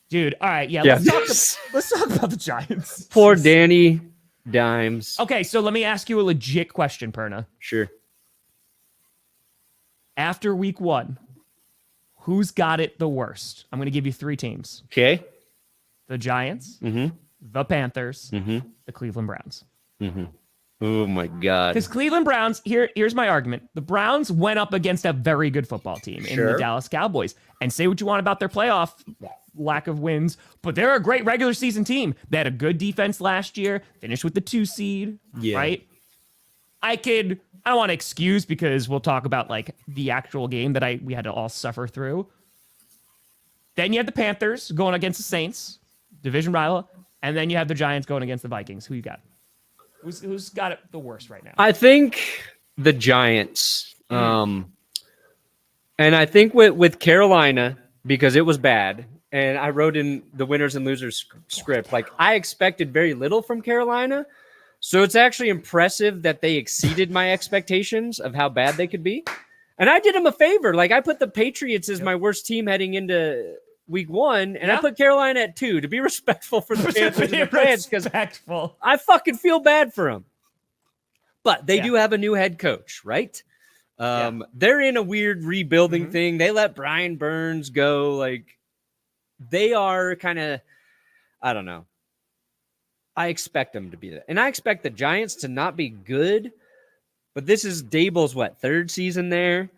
Dude, all right, yeah, Yeah. let's talk about the Giants. Poor Danny Dimes. Okay, so let me ask you a legit question, Perna. Sure. After week 1, who's got it the worst? I'm going to give you 3 teams. Okay. The Giants, the Panthers, the Cleveland Browns. Oh, my God. Because Cleveland Browns, here's my argument. The Browns went up against a very good football team in the Dallas Cowboys. And say what you want about their playoff lack of wins, but they're a great regular season team. They had a good defense last year, finished with the 2 seed, right? I don't want to excuse because we'll talk about like the actual game that we had to all suffer through. Then you have the Panthers going against the Saints, division rival, and then you have the Giants going against the Vikings. Who you got? Who's got it the worst right now? I think the Giants. And I think with Carolina, because it was bad, and I wrote in the winners and losers script, like I expected very little from Carolina. So it's actually impressive that they exceeded my expectations of how bad they could be. And I did them a favor. Like I put the Patriots as my worst team heading into week 1, and I put Carolina at 2 to be respectful for the Panthers and the fans, because I fucking feel bad for them. But they do have a new head coach, right? They're in a weird rebuilding thing. They let Brian Burns go. Like they are kind of, I don't know. I expect them to be that. And I expect the Giants to not be good, but this is Dable's 3rd season there.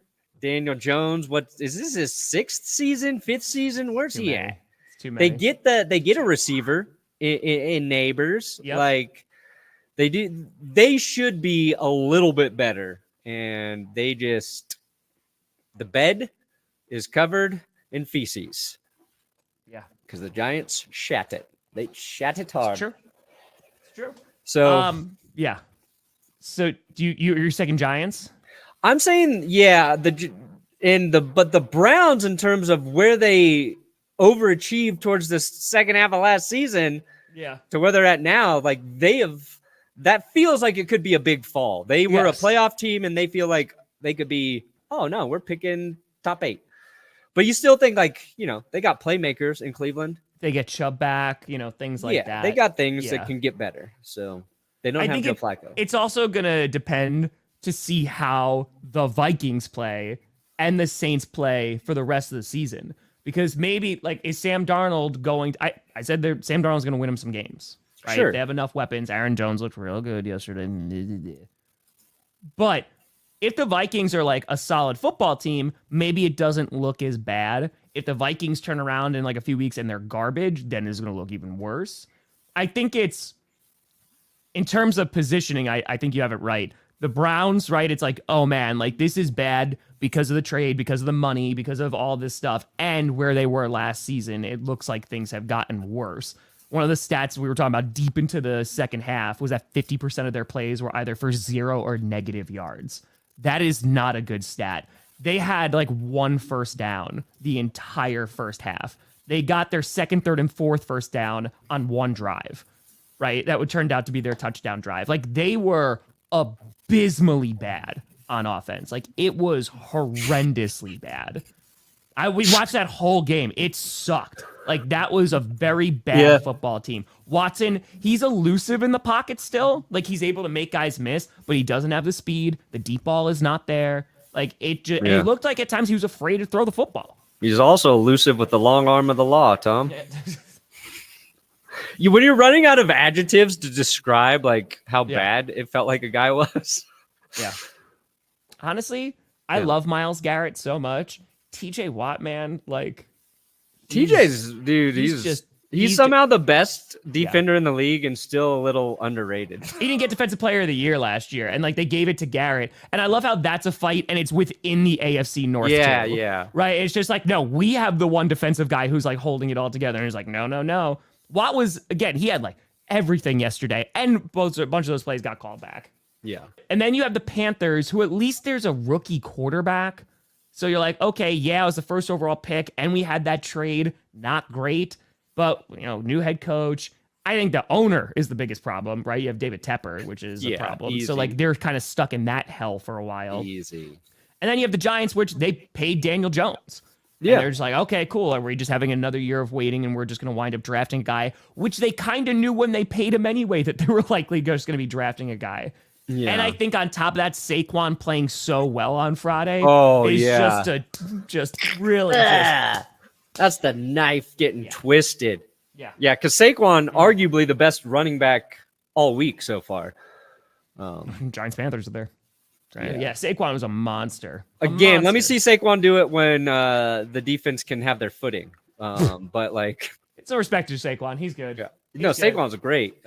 Daniel Jones, is this his 6th season, 5th season? Where's he at? Too many. They get a receiver in Neighbors. Like they should be a little bit better. And the bed is covered in feces. Yeah. Because the Giants shat it. They shat it hard. It's true. So yeah. So you're second Giants? I'm saying but the Browns, in terms of where they overachieved towards the second half of last season, to where they're at now, like that feels like it could be a big fall. They were a playoff team, and they feel like they could be, oh no, we're picking top 8. But you still think they got playmakers in Cleveland. They get Chubb back, things like that. They got things that can get better. So they don't have Joe Flacco. It's also going to depend to see how the Vikings play and the Saints play for the rest of the season. Because maybe, is Sam Darnold going to... I said Sam Darnold's going to win him some games. Right? Sure. They have enough weapons. Aaron Jones looked real good yesterday. But if the Vikings are a solid football team, maybe it doesn't look as bad. If the Vikings turn around in a few weeks and they're garbage, then it's going to look even worse. I think it's... In terms of positioning, I think you have it right. The Browns, right? It's oh man, this is bad because of the trade, because of the money, because of all this stuff, and where they were last season. It looks like things have gotten worse. One of the stats we were talking about deep into the second half was that 50% of their plays were either for 0 or negative yards. That is not a good stat. They had 1 first down the entire first half. They got their second, third, and fourth first down on 1 drive, right? That would turn out to be their touchdown drive. They were abysmally bad on offense. It was horrendously bad. We watched that whole game. It sucked. That was a very bad football team. Watson, he's elusive in the pocket still. He's able to make guys miss, but he doesn't have the speed. The deep ball is not there. It looked like at times he was afraid to throw the football. He's also elusive with the long arm of the law, Tom. When you're running out of adjectives to describe how bad it felt like a guy was. Yeah. Honestly, I love Myles Garrett so much. TJ Watt, man, TJ's dude, he's somehow the best defender in the league and still a little underrated. He didn't get Defensive Player of the Year last year, and they gave it to Garrett. And I love how that's a fight, and it's within the AFC North. Yeah. Right? It's just no, we have the one defensive guy who's holding it all together, and he's no. Watt was, again, he had everything yesterday, and a bunch of those plays got called back. Yeah. And then you have the Panthers, who at least there's a rookie quarterback. So you're okay, it was the first overall pick, and we had that trade. Not great, but, new head coach. I think the owner is the biggest problem, right? You have David Tepper, which is a problem. Easy. So, they're kind of stuck in that hell for a while. Easy. And then you have the Giants, which they paid Daniel Jones. And they're just like, okay, cool. Are we just having another year of waiting and we're just going to wind up drafting a guy, which they kind of knew when they paid him anyway, that they were likely just going to be drafting a guy. Yeah. And I think on top of that, Saquon playing so well on Friday is just really that's the knife getting twisted. Yeah. Yeah, because Saquon, arguably the best running back all week so far. Giants Panthers are there. Yeah, Saquon was a monster. Again, let me see Saquon do it when the defense can have their footing. But like, it's no respect to Saquon. He's good. Yeah. Saquon's great.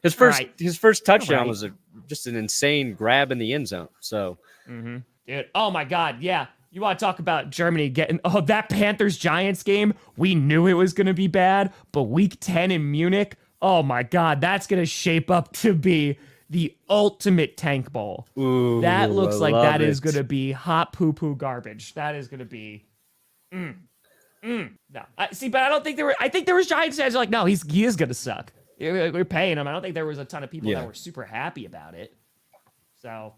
His first touchdown was just an insane grab in the end zone. So, dude, oh my God, yeah. You want to talk about Germany getting that Panthers Giants game? We knew it was going to be bad, but Week 10 in Munich, oh my God, that's going to shape up to be the ultimate tank bowl. Ooh, that looks like that is going to be hot poo-poo garbage. That is going to be no. But I don't think I think there was Giants fans like, no, he is going to suck. We're paying him. I don't think there was a ton of people that were super happy about it. So